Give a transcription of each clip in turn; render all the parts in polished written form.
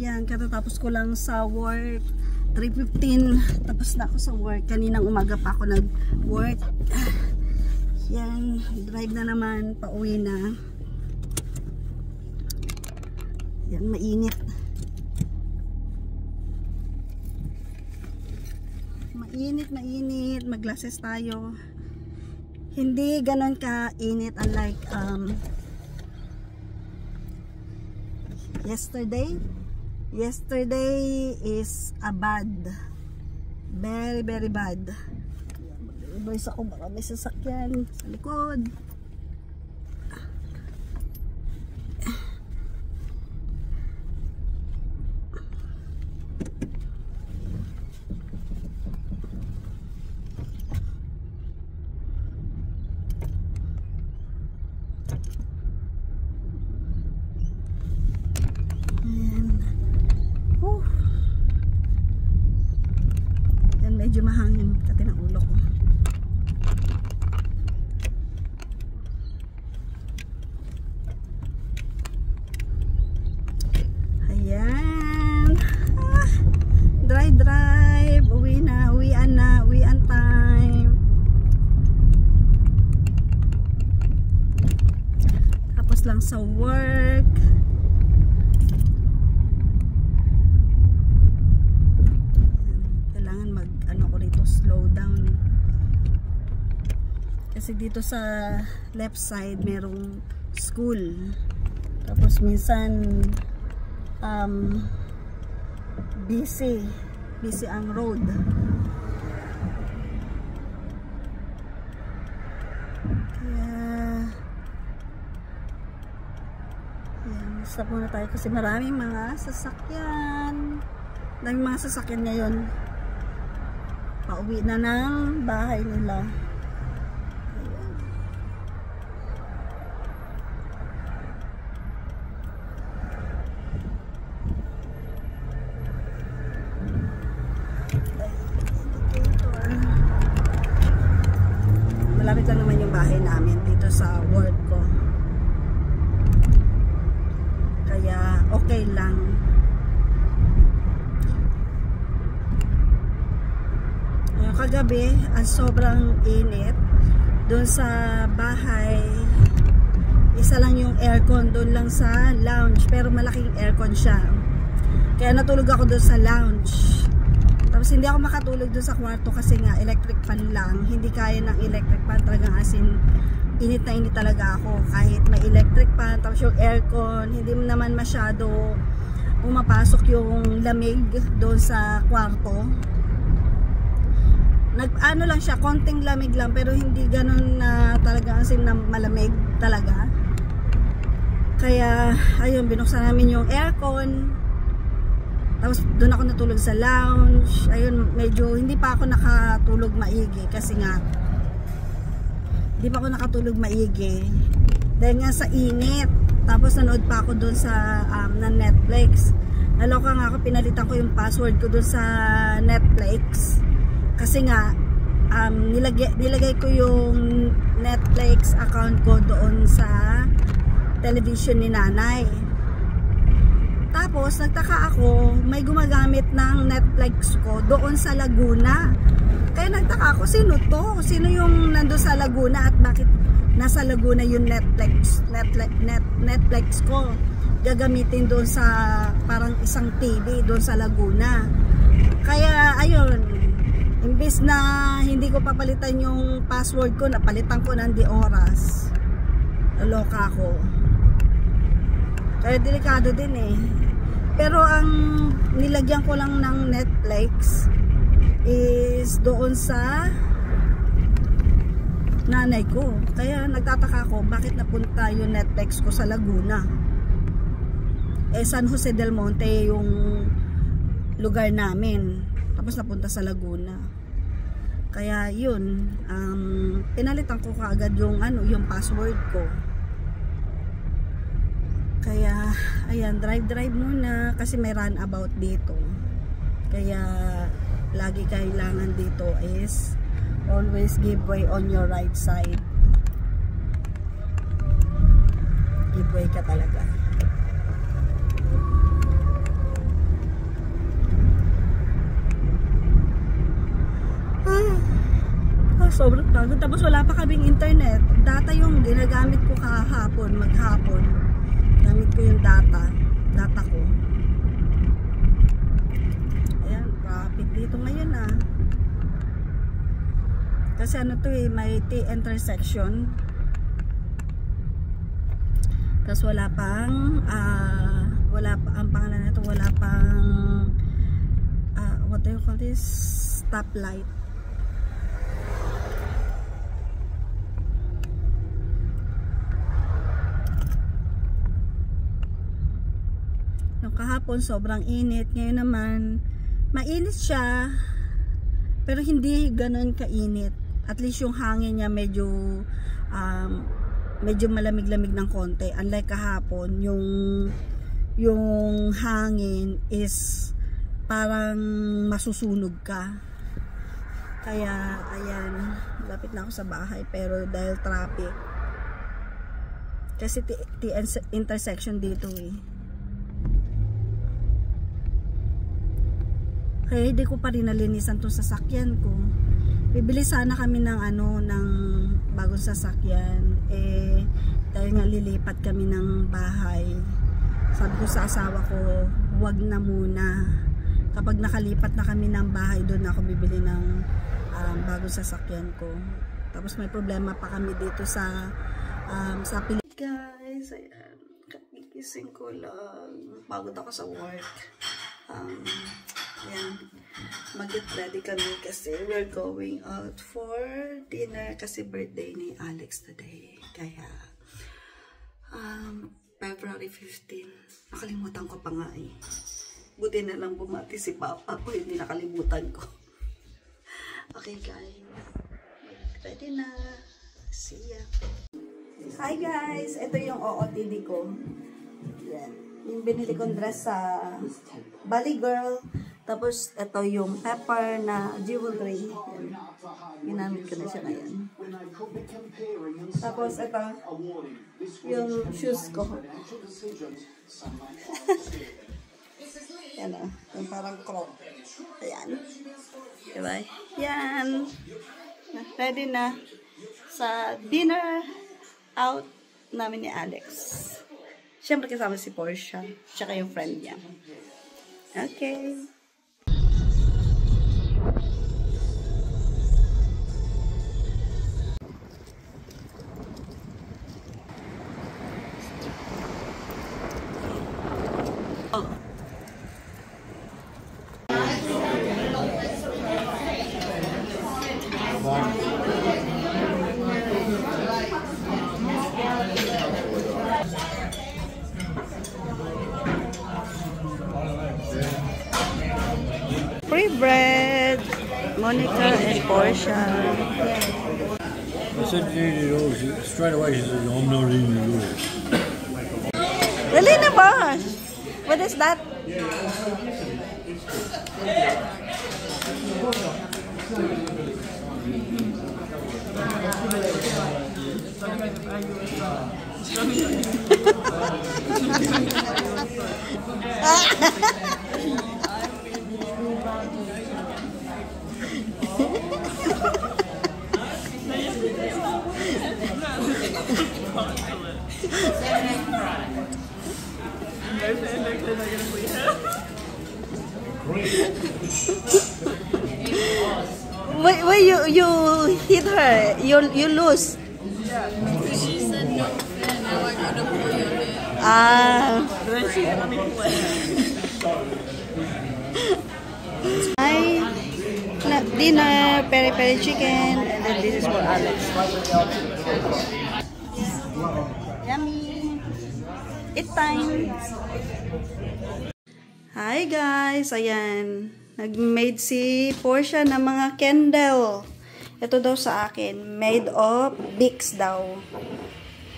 Ayan, katatapos ko lang sa work. 3:15. Tapos na ako sa work. Kaninang umaga pa ako nag-work. Yan, drive na naman. Pauwi na. Yan, mainit. Mainit. Mag-glasses tayo. Hindi ganon ka-init unlike yesterday. Yesterday is a bad. Very, very bad. Mag-reverse ako, baka may sasakyan sa likod. Medyo mahangin kasi ng ulo ko. Ayan. Drive. Uwian time. Tapos lang sa work. Slow down kasi dito sa left side merong school, tapos minsan busy ang road. Kaya yan, stop muna tayo kasi maraming mga sasakyan. Ngayon. Pauwi na ng bahay nila. Ayan. Malapit lang naman yung bahay namin dito sa work ko. Kaya okay lang. Kagabi, sobrang init. Doon sa bahay, isa lang yung aircon. Doon lang sa lounge. Pero malaking aircon siya. Kaya natulog ako doon sa lounge. Tapos hindi ako makatulog doon sa kwarto kasi nga electric fan lang. Hindi kaya ng electric fan. Talagang as in, init na init talaga ako. Kahit may electric fan, tapos yung aircon, hindi naman masyado pumapasok yung lamig doon sa kwarto. Ano lang siya, konting lamig lang, pero hindi ganun na talaga asin na malamig talaga. Kaya ayun, binuksan namin yung aircon. Tapos doon ako natulog sa lounge. Ayun, medyo hindi pa ako nakatulog maigi kasi nga hindi pa ako nakatulog maigi dahil nga sa init. Tapos nanood pa ako doon sa na Netflix. Naloka nga ako, pinalitan ko yung password ko doon sa Netflix. Kasi nga, nilagay ko yung Netflix account ko doon sa television ni nanay. Tapos, nagtaka ako, may gumagamit ng Netflix ko doon sa Laguna. Kaya nagtaka ako, sino to? Sino yung nando sa Laguna at bakit nasa Laguna yung Netflix ko? Gagamitin doon sa parang isang TV doon sa Laguna. Kaya, ayun, imbis na hindi ko papalitan yung password ko, napalitan ko ng di oras. Loka ako. Kaya delikado din eh. Pero ang nilagyan ko lang ng Netflix is doon sa nanay ko. Kaya nagtataka ako bakit napunta yung Netflix ko sa Laguna. San Jose del Monte yung lugar namin. Tapos napunta sa Laguna. Kaya yun, pinalitan ko kaagad yung yung password ko. Kaya ayan, drive muna kasi may runabout dito. Kaya lagi kailangan dito is always give way on your right side. Give way ka talaga. Sobrang pagod. Tapos wala pa kaming internet. Data yung ginagamit ko kahapon, maghapon. Gamit ko yung data ko. Ayan, traffic dito ngayon ah. Kasi ano to eh, may T-intersection. Tapos wala pang ang pangalan nito, wala pang what do you call this? Stoplight. Yung kahapon sobrang init, ngayon naman mainit siya pero hindi ganoon kainit. At least yung hangin niya medyo malamig-lamig ng konti. Unlike kahapon, yung hangin is parang masusunog ka. Kaya ayan, lapit na ako sa bahay pero dahil traffic. Kasi intersection dito eh. Kaya hindi ko pa rin nalinisan itong sasakyan ko. Bibili sana kami ng ng bagong sasakyan. Eh, dahil nga lilipat kami ng bahay. Sabi ko sa asawa ko, wag na muna. Kapag nakalipat na kami ng bahay, doon ako bibili ng bagong sasakyan ko. Tapos may problema pa kami dito sa Pilipinas. Guys, ayan. Kagising ko lang. Pagod ako sa work. Ayan, mag-get ready kami kasi we're going out for dinner kasi birthday ni Alex today. Kaya February 15. Nakalimutan ko pa nga eh. Buti na lang bumati si Papa ko, hindi nakalimutan ko. Okay guys, ready na. See ya. Hi guys, ito yung OOTD ko. Yan. Yung binili kong dress sa Bali Girl. Tapos, ito yung pepper na jewelry. Yan. Ginamit ko na siya ngayon. Tapos, ito yung shoes ko. Yan o. Yung parang crop. Ayan. Diba? Yan. Ready na sa dinner out namin ni Alex. Siyempre kasama si Portia. Tsaka yung friend niya. Okay. Free bread, Monica and Portia. I said you eat it all. Straight away she said, I'm not eating it all. Really na ba? What is that? Why you hit her? You lose. Yeah. She said no fair. Now I'm gonna pull your hair. Then she let me play. Hi. Dinner, peri-peri chicken, and then this is for Alex. Yummy. Eat time. Hi guys, ayan. Nag-made si Portia ng mga candle. Ito daw sa akin, made of Bix daw.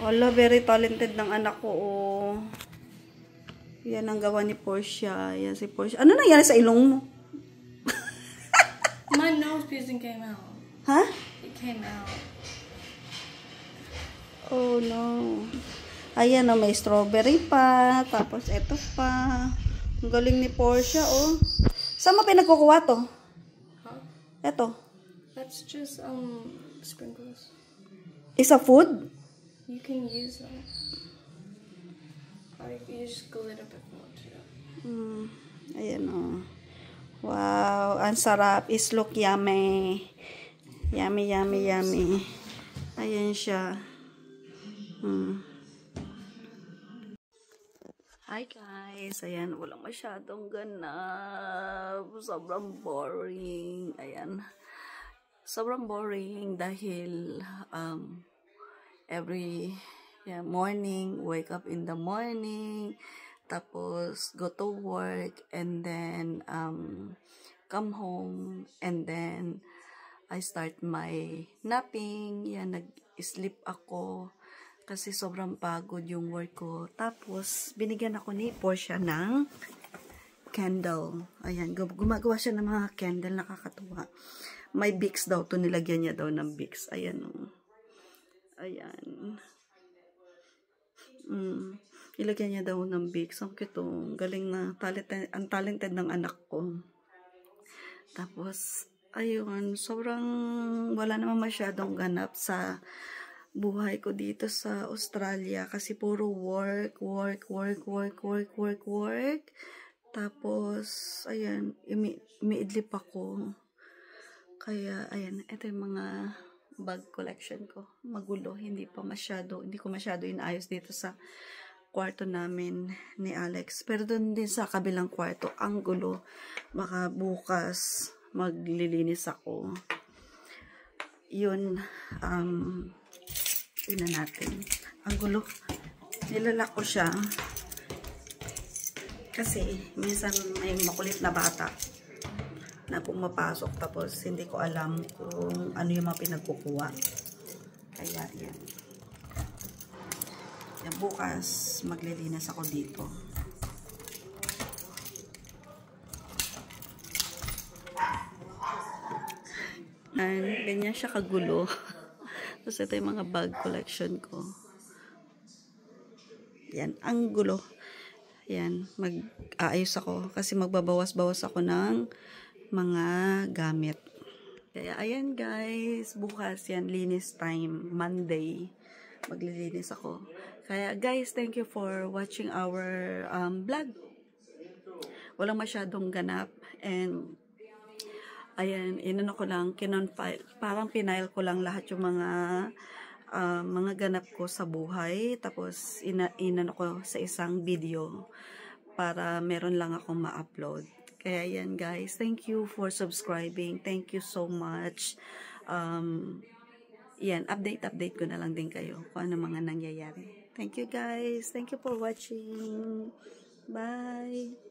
Wala, very talented ng anak ko. Oh. Yan ang gawa ni Portia. Yan si Portia. Ano nangyari sa ilong mo? My nose piercing came out. Huh? It came out. Oh no. Ayan oh, may strawberry pa. Tapos ito pa. Ang galing ni Portia oh. Saan mo pinagkukuha to? Huh? Ito. That's just sprinkles. Is a food? You can use that. Or you just go a little bit more too. Ayan o. Wow, ang sarap. Is look yummy. Yummy, yummy, yummy. Ayan siya. Hi guys, ayan, walang masyadong ganap. Sobrang boring. Ayan. Sobrang boring dahil every morning, wake up in the morning, tapos go to work, and then come home, and then I start my napping. Yan, nag-sleep ako kasi sobrang pagod yung work ko. Tapos binigyan ako ni Portia ng candle. Ayan, gumagawa siya ng mga candle, nakakatuwa. May Vicks daw to, nilagyan niya daw ng Vicks. Ayan o. Ayan. Ilagyan niya daw ng Vicks. Ang cute o. Galing na. Ang talented ng anak ko. Tapos, ayun. Sobrang wala naman masyadong ganap sa buhay ko dito sa Australia. Kasi puro work. Tapos, ayan. Umiidlip ako. Kaya, ayan. Ito yung mga bag collection ko. Magulo. Hindi ko masyado inaayos dito sa kwarto namin ni Alex. Pero doon din sa kabilang kwarto, ang gulo. Baka bukas maglilinis ako. Yun, tingnan natin. Ang gulo. Nilalak ko siya. Kasi, minsan may makulit na bata na pumapasok, tapos hindi ko alam kung ano yung mga pinagkukuha. Kaya, yan. Yan, bukas, maglilinis ako dito. Ganyan siya kagulo. Tapos ito yung mga bag collection ko. Yan, ang gulo. Yan, mag-aayos ako kasi magbabawas-bawas ako ng mga gamit. Kaya ayan guys, bukas yan, linis time, Monday, maglilinis ako. Kaya guys, thank you for watching our vlog. Walang masyadong ganap, and ayan, inano ko lang, parang pinail ko lang lahat yung mga ganap ko sa buhay, tapos inano ko sa isang video para meron lang akong ma-upload. Kaya yan guys, thank you for subscribing. Thank you so much. Yan, update ko na lang din kayo kung ano mga nangyayari. Thank you guys. Thank you for watching. Bye.